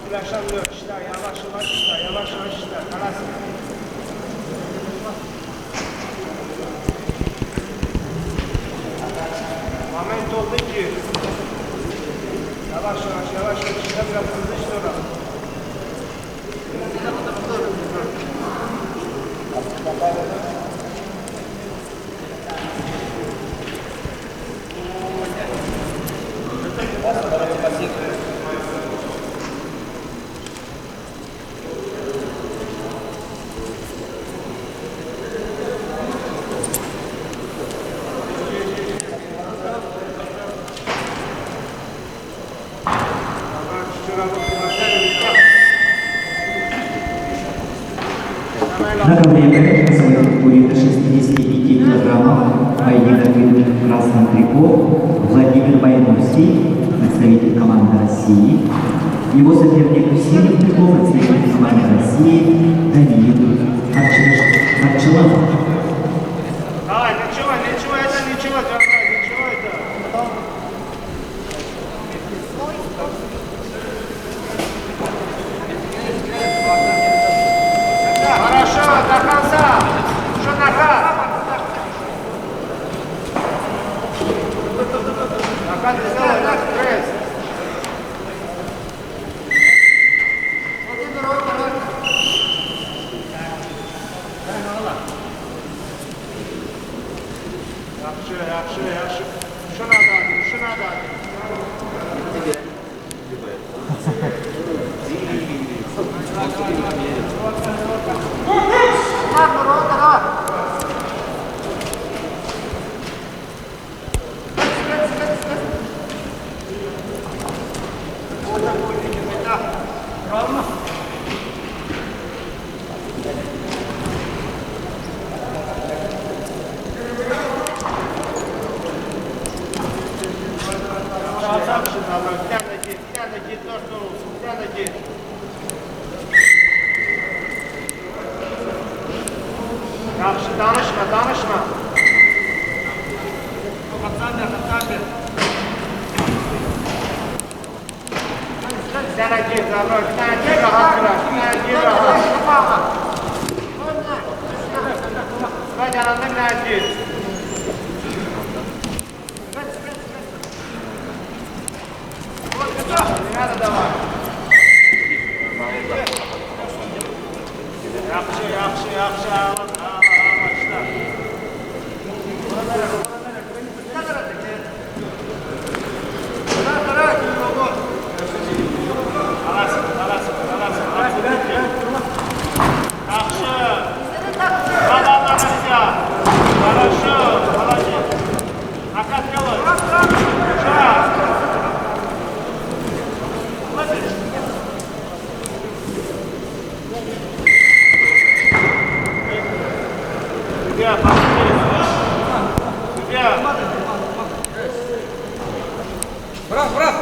Flaşanlıyor işte, yavaş yavaş işte, yavaş yavaş işte, kalas. Moment oldu ki. Yavaş yavaş, yavaş yavaş işte, biraz hızlı işte orası. На КВМ своей категории до 65 килограммов поедет в красном трико Владимир Байновский, представитель команды России. Его соперник в синем трико, представитель команды России Даниил Арчиланов. Давай, ничего, ничего, это ничего, ничего это. Хорошо, до конца. Еще нога. Нога ты сделай, наш пресс. Yaxşı. Şuna da. Git, dört olsun, bir de git. Yaxşı, danışma. Sana gir, Zavro, bir tane gir, rahat bırak, bir tane gir, rahat. Sıra yanında bir tane gir. Nerede de var? Yaxşı. Bırak.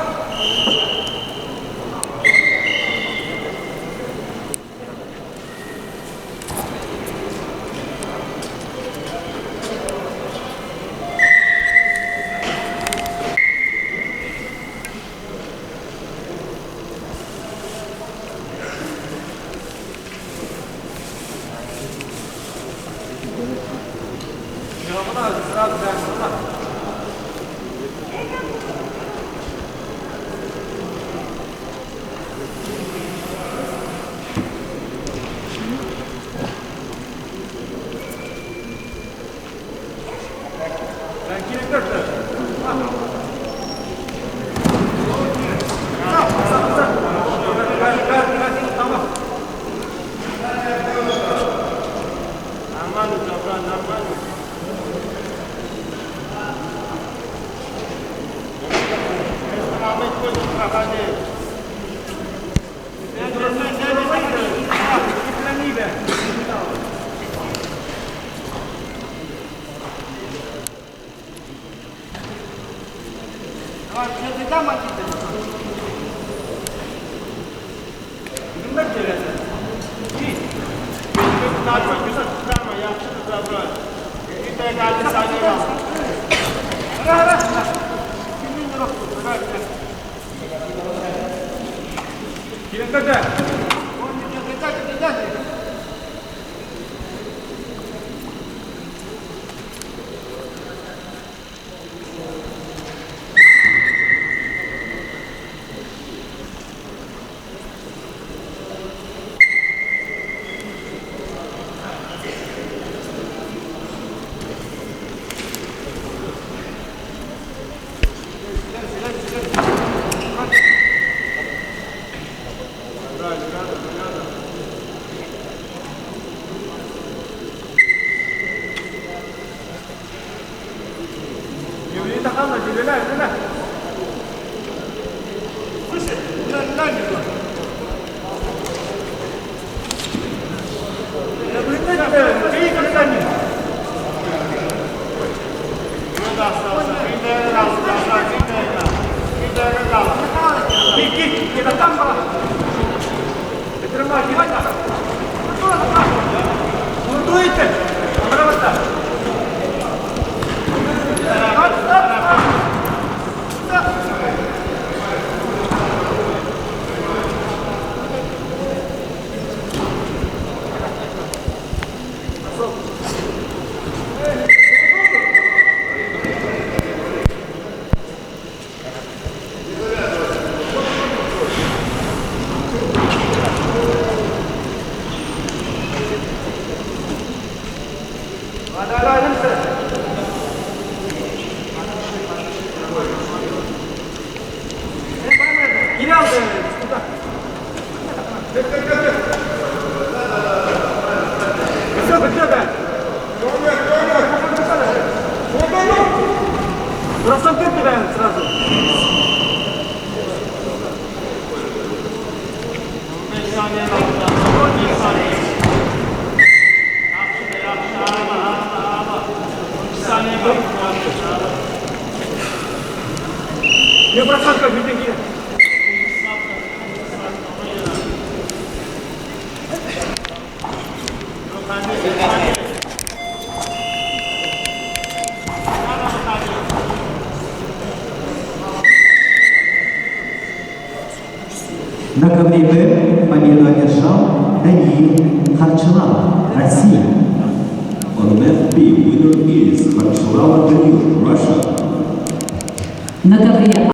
На КВБ победу одержал Даниил Харчалава, Россия. On left B, winner is Harchalava Danil, Russia. На ковре